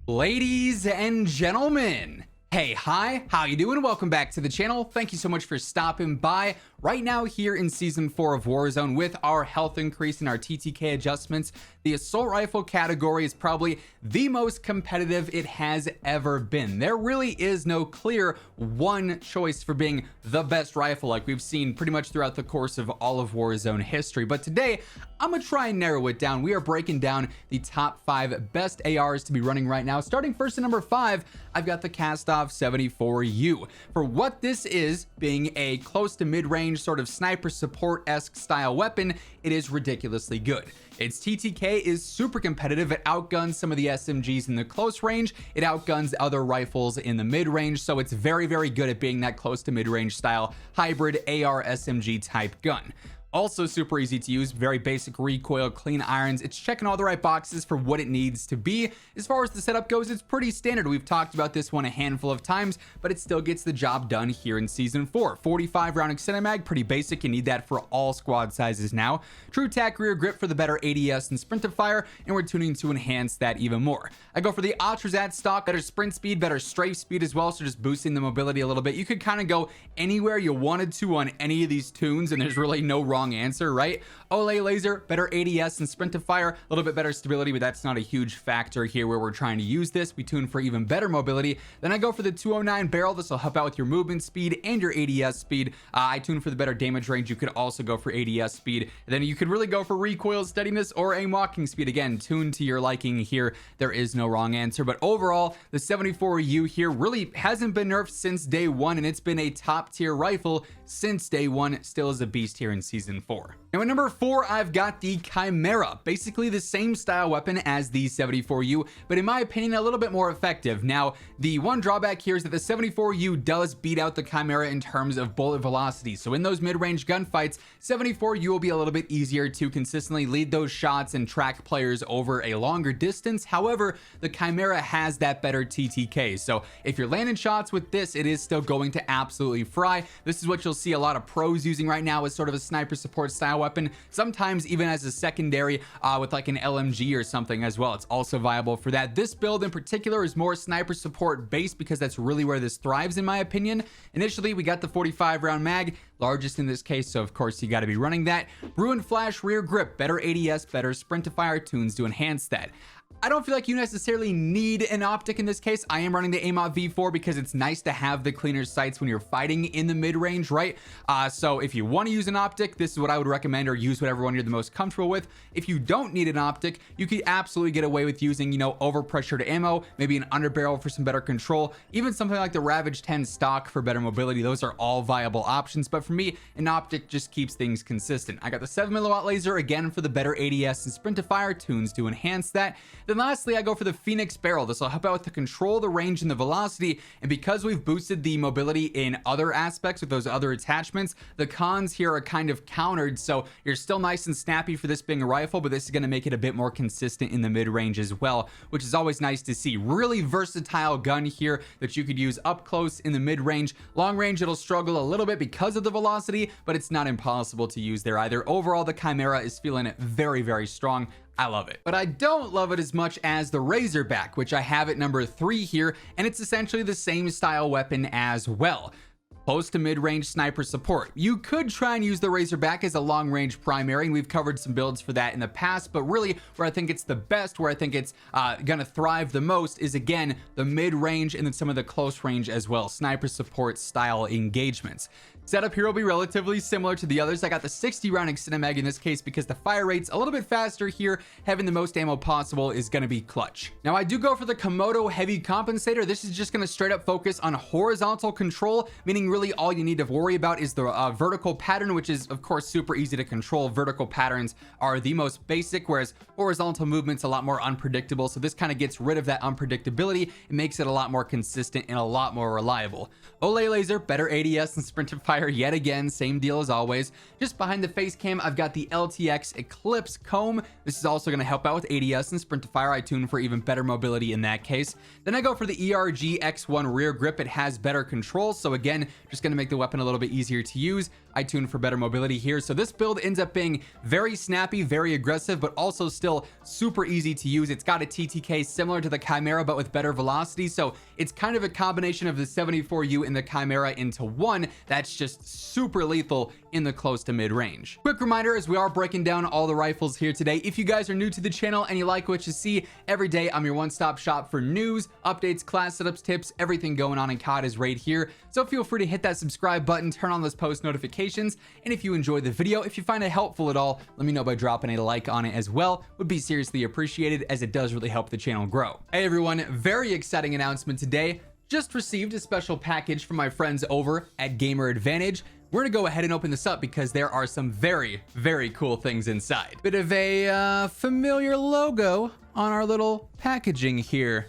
Ladies and gentlemen, hey, hi, how you doing? Welcome back to the channel. Thank you so much for stopping by. Right now here in Season 4 of Warzone with our health increase and our TTK adjustments, the Assault Rifle category is probably the most competitive it has ever been. There really is no clear one choice for being the best rifle like we've seen pretty much throughout the course of all of Warzone history. But today, I'm gonna try and narrow it down. We are breaking down the top 5 best ARs to be running right now. Starting first at number 5, I've got the Kastov 74U. For what this is, being a close to mid-range sort of sniper support-esque style weapon, it is ridiculously good. Its TTK is super competitive. It outguns some of the SMGs in the close range. It outguns other rifles in the mid-range, so it's very, very good at being that close to mid-range style hybrid AR SMG type gun. Also super easy to use, very basic recoil, clean irons. It's checking all the right boxes for what it needs to be. As far as the setup goes, it's pretty standard. We've talked about this one a handful of times, but it still gets the job done here in Season 4. 45 round extended mag, pretty basic. You need that for all squad sizes now. True tack rear grip for the better ADS and sprint to fire, and we're tuning to enhance that even more. I go for the Atrazat stock, better sprint speed, better strafe speed as well, so just boosting the mobility a little bit. You could kind of go anywhere you wanted to on any of these tunes, and there's really no wrong answer, right? Olay laser, better ADS and sprint to fire, a little bit better stability, but that's not a huge factor here where we're trying to use this. We tune for even better mobility. Then I go for the 209 barrel. This will help out with your movement speed and your ADS speed. I tune for the better damage range. You could also go for ADS speed. And then you could really go for recoil steadiness or aim walking speed. Again, tune to your liking here. There is no wrong answer, but overall, the 74U here really hasn't been nerfed since day one, and it's been a top tier rifle since day one. Still is a beast here in Season 4. Now at number 4, I've got the Chimera, basically the same style weapon as the 74U, but in my opinion, a little bit more effective. Now, the one drawback here is that the 74U does beat out the Chimera in terms of bullet velocity. So in those mid-range gunfights, 74U will be a little bit easier to consistently lead those shots and track players over a longer distance. However, the Chimera has that better TTK. So if you're landing shots with this, it is still going to absolutely fry. This is what you'll see a lot of pros using right now as sort of a sniper support style weapon, sometimes even as a secondary with like an LMG or something as well. It's also viable for that. This build in particular is more sniper support based because that's really where this thrives in my opinion. Initially, we got the 45 round mag, largest in this case, so of course you got to be running that. Ruin flash rear grip, better ADS, better sprint to fire tunes to enhance that. I don't feel like you necessarily need an optic in this case. I am running the AMOT V4 because it's nice to have the cleaner sights when you're fighting in the mid-range, right? So if you want to use an optic, this is what I would recommend, or use whatever one you're the most comfortable with. If you don't need an optic, you could absolutely get away with using, you know, overpressured ammo, maybe an underbarrel for some better control, even something like the Ravage 10 stock for better mobility. Those are all viable options, but for me, an optic just keeps things consistent. I got the 7mm laser, again, for the better ADS and sprint to fire tunes to enhance that. Then lastly, I go for the Phoenix barrel. This will help out with the control, the range, and the velocity. And because we've boosted the mobility in other aspects with those other attachments, the cons here are kind of countered. So you're still nice and snappy for this being a rifle, but this is going to make it a bit more consistent in the mid-range as well, which is always nice to see. Really versatile gun here that you could use up close in the mid-range. Long range, it'll struggle a little bit because of the velocity, but it's not impossible to use there either. Overall, the Chimera is feeling very, very strong. I love it, but I don't love it as much as the Razorback, which I have at number 3 here, and it's essentially the same style weapon as well. Close to mid-range sniper support. You could try and use the Razorback as a long-range primary, and we've covered some builds for that in the past, but really where I think it's the best, where I think it's gonna thrive the most is, again, the mid-range and then some of the close range as well, sniper support style engagements. Setup here will be relatively similar to the others. I got the 60 round extended mag in this case because the fire rate's a little bit faster here. Having the most ammo possible is going to be clutch. Now I do go for the Komodo heavy compensator. This is just going to straight up focus on horizontal control, meaning really all you need to worry about is the vertical pattern, which is of course super easy to control. Vertical patterns are the most basic, whereas horizontal movement's a lot more unpredictable. So this kind of gets rid of that unpredictability. It makes it a lot more consistent and a lot more reliable. Olay laser, better ADS and sprint to fire fire yet again, same deal as always. Just behind the face cam, I've got the LTX Eclipse comb. This is also going to help out with ADS and sprint to fire. I tune for even better mobility in that case. Then I go for the ERG X1 rear grip. It has better control, so again, just going to make the weapon a little bit easier to use. I tune for better mobility here. So this build ends up being very snappy, very aggressive, but also still super easy to use. It's got a TTK similar to the Chimera, but with better velocity. So it's kind of a combination of the 74U and the Chimera into one that's just super lethal in the close to mid range. Quick reminder, as we are breaking down all the rifles here today, if you guys are new to the channel and you like what you see every day, I'm your one-stop shop for news, updates, class setups, tips, everything going on in COD is right here. So feel free to hit that subscribe button, turn on those post notifications, and if you enjoy the video, if you find it helpful at all, let me know by dropping a like on it as well. Would be seriously appreciated, as it does really help the channel grow. Hey everyone, very exciting announcement today. Just received a special package from my friends over at Gamer Advantage. We're gonna go ahead and open this up because there are some very, very cool things inside. Bit of a familiar logo on our little packaging here.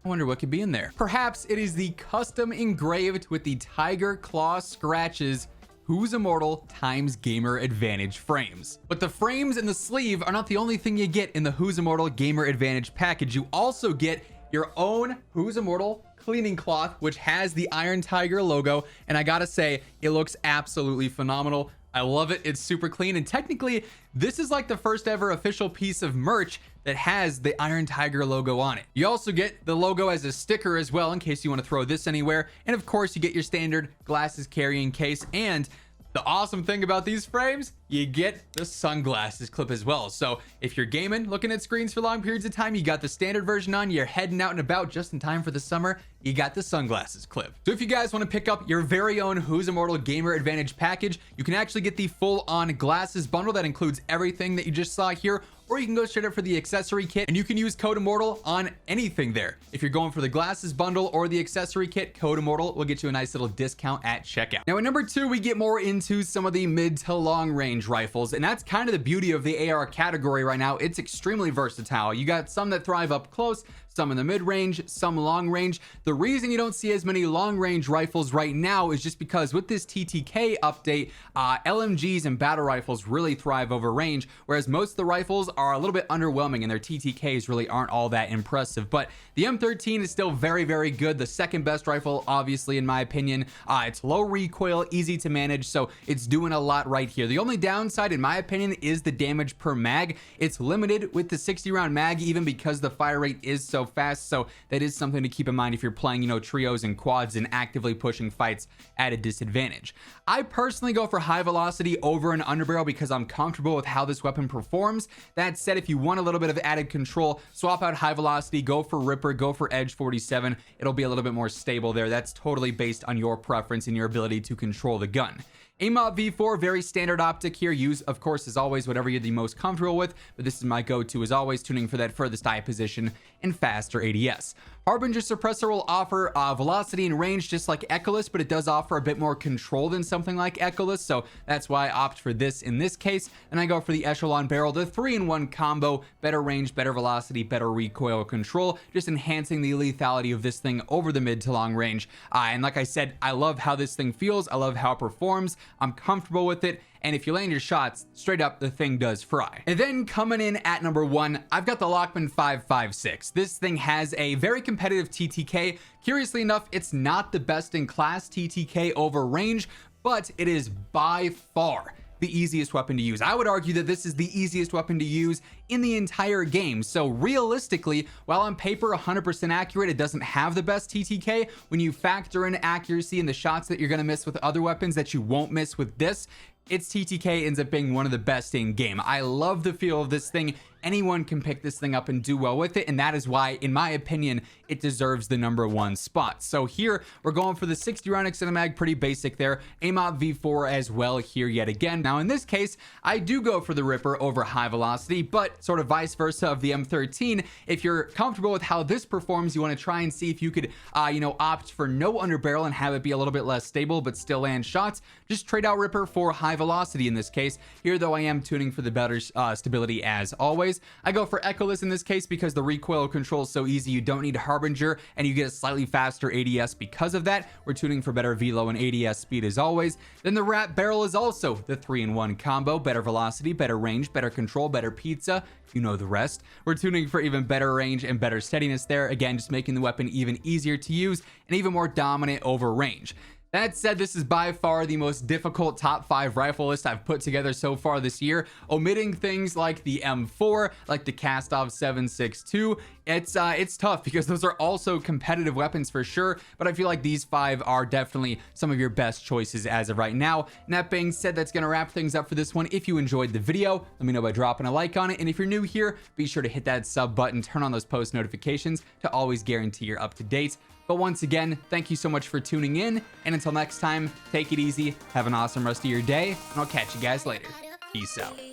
I wonder what could be in there. Perhaps it is the custom engraved with the tiger claw scratches WhosImmortal times Gamer Advantage frames. But the frames and the sleeve are not the only thing you get in the WhosImmortal Gamer Advantage package. You also get your own WhosImmortal cleaning cloth, which has the Iron Tiger logo, and I gotta say, it looks absolutely phenomenal. I love it. It's super clean, and technically this is like the first ever official piece of merch that has the Iron Tiger logo on it. You also get the logo as a sticker as well, in case you want to throw this anywhere, and of course you get your standard glasses carrying case. And the awesome thing about these frames, you get the sunglasses clip as well. So if you're gaming, looking at screens for long periods of time, you got the standard version on, you're heading out and about just in time for the summer, you got the sunglasses clip. So if you guys want to pick up your very own WhosImmortal Gamer Advantage package, you can actually get the full-on glasses bundle that includes everything that you just saw here, or you can go straight up for the accessory kit, and you can use code Immortal on anything there. If you're going for the glasses bundle or the accessory kit, code Immortal will get you a nice little discount at checkout. Now at number 2, we get more into some of the mid to long range rifles, and that's kind of the beauty of the AR category right now. It's extremely versatile. You got some that thrive up close, some in the mid range, some long range. The reason you don't see as many long range rifles right now is just because with this TTK update, LMGs and battle rifles really thrive over range, whereas most of the rifles are a little bit underwhelming and their TTKs really aren't all that impressive. But the M13 is still very, very good. The second best rifle, obviously, in my opinion. It's low recoil, easy to manage, so it's doing a lot right here. The only downside, in my opinion, is the damage per mag. It's limited with the 60 round mag, even because the fire rate is so fast. So that is something to keep in mind if you're playing, trios and quads and actively pushing fights at a disadvantage. I personally go for high velocity over an underbarrel because I'm comfortable with how this weapon performs. That said, if you want a little bit of added control, swap out high velocity, go for Ripper, go for Edge 47. It'll be a little bit more stable there. That's totally based on your preference and your ability to control the gun. AIM-OP V4, very standard optic here. Use, of course, as always, whatever you're the most comfortable with, but this is my go-to as always, tuning for that furthest eye position and faster ADS. Harbinger suppressor will offer velocity and range just like Echoless, but it does offer a bit more control than something like Echoless, so that's why I opt for this in this case. And I go for the Echelon barrel, the 3-in-1 combo, better range, better velocity, better recoil control, just enhancing the lethality of this thing over the mid to long range. And like I said, I love how this thing feels. I love how it performs. I'm comfortable with it. And if you land your shots, straight up, the thing does fry. And then coming in at number 1, I've got the Lachmann 5.56. This thing has a very competitive TTK. Curiously enough, it's not the best in class TTK over range, but it is by far the easiest weapon to use. I would argue that this is the easiest weapon to use in the entire game. So realistically, while on paper 100% accurate, it doesn't have the best TTK. When you factor in accuracy and the shots that you're gonna miss with other weapons that you won't miss with this, its TTK ends up being one of the best in game. I love the feel of this thing. Anyone can pick this thing up and do well with it, and that is why, in my opinion, it deserves the number 1 spot. So here, we're going for the 60 round extended mag, pretty basic there. AIM-OP V4 as well here yet again. Now in this case, I do go for the Ripper over high velocity, but sort of vice versa of the M13. If you're comfortable with how this performs, you want to try and see if you could, opt for no underbarrel and have it be a little bit less stable, but still land shots. Just trade out Ripper for high velocity in this case. Here though, I am tuning for the better stability as always. always. I go for Echoless in this case because the recoil control is so easy. You don't need Harbinger, and you get a slightly faster ADS because of that. We're tuning for better velo and ADS speed as always. Then the Rat Barrel is also the 3-in-1 combo. Better velocity, better range, better control, better pizza. You know the rest. We're tuning for even better range and better steadiness there. Again, just making the weapon even easier to use and even more dominant over range. That said, this is by far the most difficult top 5 rifle list I've put together so far this year, omitting things like the M4, like the Kastov 7.62. It's tough because those are also competitive weapons for sure, but I feel like these 5 are definitely some of your best choices as of right now. And that being said, that's going to wrap things up for this one. If you enjoyed the video, let me know by dropping a like on it. And if you're new here, be sure to hit that sub button, turn on those post notifications to always guarantee you're up to date. But once again, thank you so much for tuning in, and until next time, take it easy, have an awesome rest of your day, and I'll catch you guys later. Peace out.